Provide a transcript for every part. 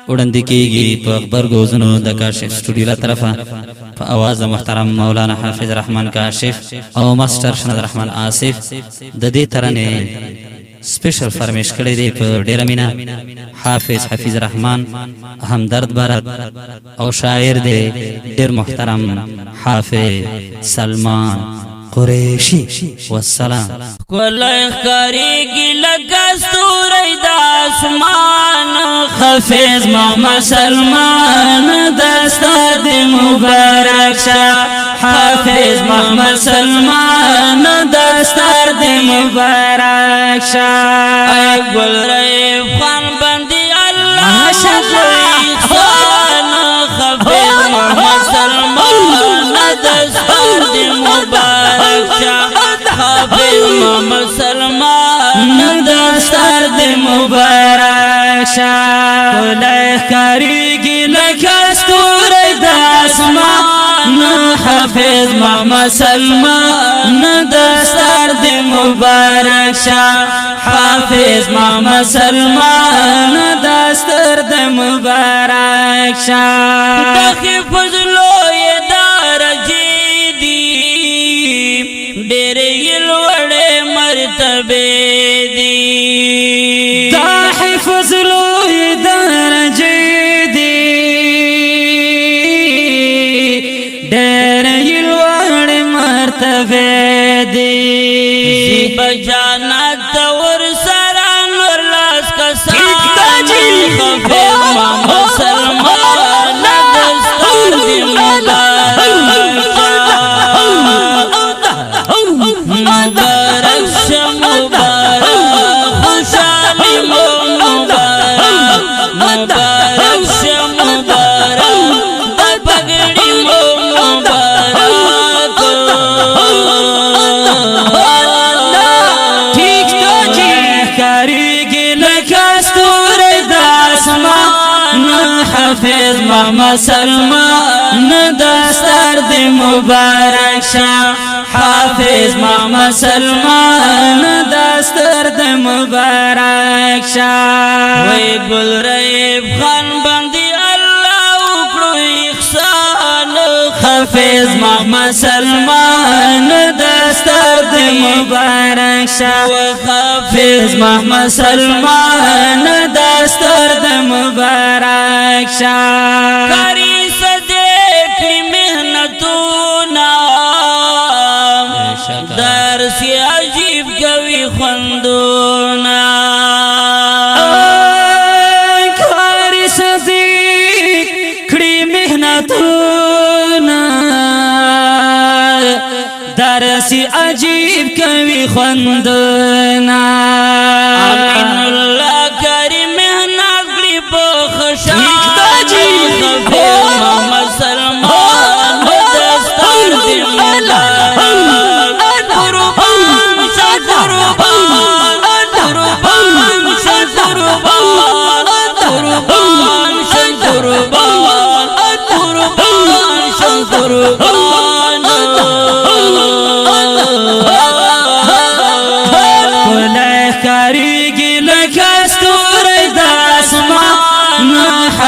وړاندې کیږي په خبرګوزونو د کاشف سټوډیو له طرفه په اواز محترم مولانا حافظ رحمان کاشف او ماستر شند رحمان آصف د دې ترانې سپیشل فرمیش کړی دی په ډیره مینا حافظ رحمان همدرد بارد او شاعر دی ډیر محترم حافظ سلمان قریشی والسلام کولای خاریږي لکه ستوري د اسمان حافظ محمد سلمان دستاد مبارک شه حافظ محمد سلمان دستاد مبارک شه ای ګل ریب خان بندي الله شکران حافظ محمد سلمان دستاد مبارک شه حافظ محمد سلمان دستاد مبارک شه کولای خاریږي لکه ستوري د اسمان حافظ محمد سلمان دستاد مبارک شه حافظ محمد سلمان دستاد مبارک شه دغه فضلو درجه دي ډېر لوړې مرتبه دي دا حفظ لوی درجه دي ډېر لوړې مرتبه دي بجانت ور سره نور لاس کسان حافظ محمد سلمان دستار دی مبارک شه مبارک خوشحالی مبارک مبارک شه مبارک د پګړی مبارک ٹھیک تو جی خاریږي لکه ستوري د اسمان حافظ محمد سلمان دستار دی مبارک شه حافظ محمد سلمان دستار دی مبارک شه وای ګل ریب خان باندې الله وکړو احسان حافظ محمد سلمان دستار دی مبارک شه حافظ محمد سلمان دستار دی مبارک شه کاری صدیق محنتونا درس عجیب کوي خوندونا کاری صدیق کړي محنتونا درس عجیب کوي خوندونا امین الله کری محنت کړي په خوشاله محمد سلمان دستار دی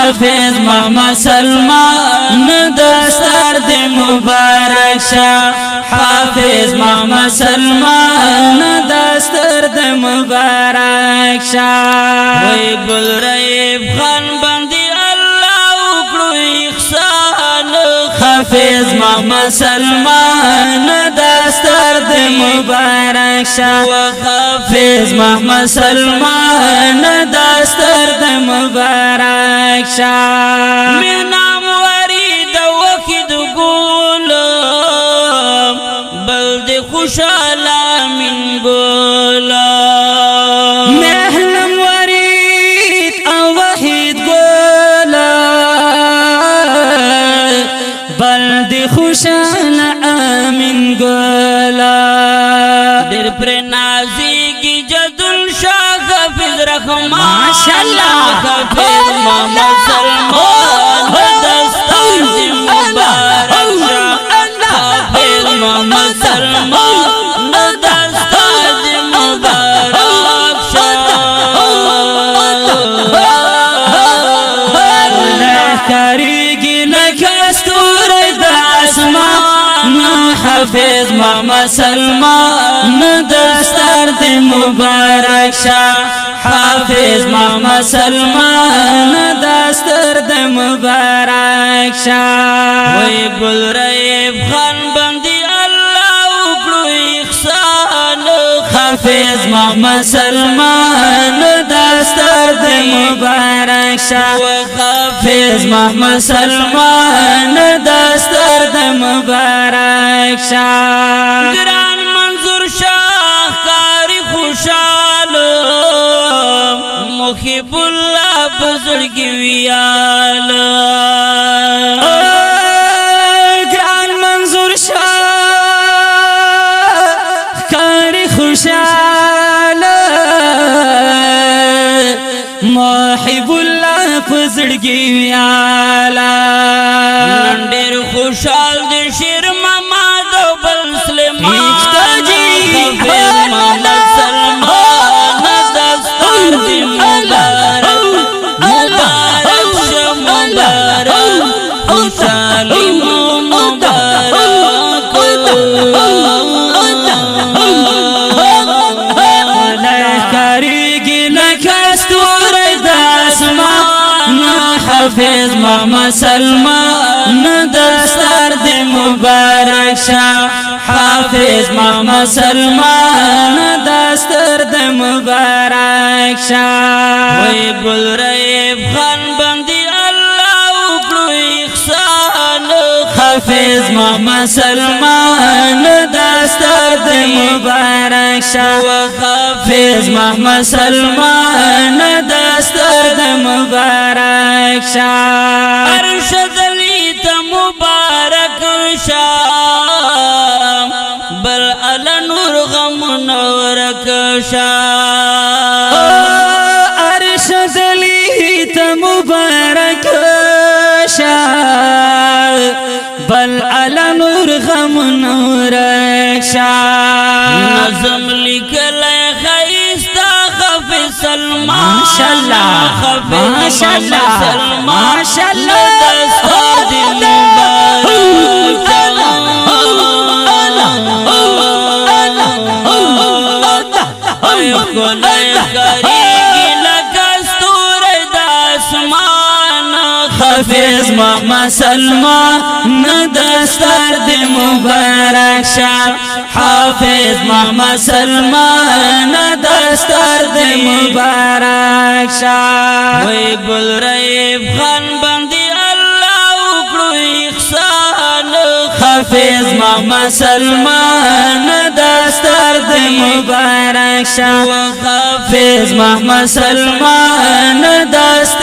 حافظ محمد سلمان دستار دی مبارک شه حافظ محمد سلمان دستار دی مبارک شه وای ګل ریب خان باندې الله وکړو احسان حافظ محمد سلمان دستار دی مبارک شه حافظ محمد سلمان دستار دی مبارک شه مینام ورید وقت ګول بلد خوشاله من ګول مهنم ورید او وحید ګول بلد خوشاله امین ګول ډېر پر نازیږي جدل شاه حافظ رحمان ماشاءالله حافظ محمد سلمان دستار دی مبارک حافظ محمد سلمان دستار دی مبارک کاریږي لکه ستوری د اسمان حافظ محمد سلمان دستار د مبارک شاه حافظ محمد سلمان دستار د مبارک شاه وای بل ریب خان بندي حافظ محمد سلمان دستار د مبارک شاه حافظ محمد سلمان دستار د مبارک شاه ګران منظور شاه کاری خوشاله محب الله بزرګي ویاله ګران منظور شاه خوشاله محب الله پزړګي ویاله نن ډېر خوشال دي شیر محمد او بل سلیمان حافظ محمد سلمان دستار دی مبارک مبارک شه مبارک خوشالي حافظ محمد سلمان دستار د مبارک شاه حافظ محمد سلمان دستار د مبارک شاه وای بل ریب خان بندي الله وکړو احسان حافظ محمد سلمان دستار د مبارک شاه حافظ محمد سلمان دستار د مبارک شاه ارشد علی ته مبارک شاه بل ال نور غم نورک شاه ارشد علی ته مبارک شاه بل ال نور غم نورک شاه نظم لیکل خیستا حافظ سلمان ماشاءاللہ ماشاءاللہ ماشاءاللہ دستار دی مبارک اے خدای کریږي لکه ستوری د اسمان حافظ محمد سلمان دستار دی مبارک شاه حافظ محمد سلمان دستار د مبارک شاه وای بل ریب خان بندي الله وکړو احسان حافظ محمد سلمان دستار د مبارک شاه حافظ محمد سلمان دستار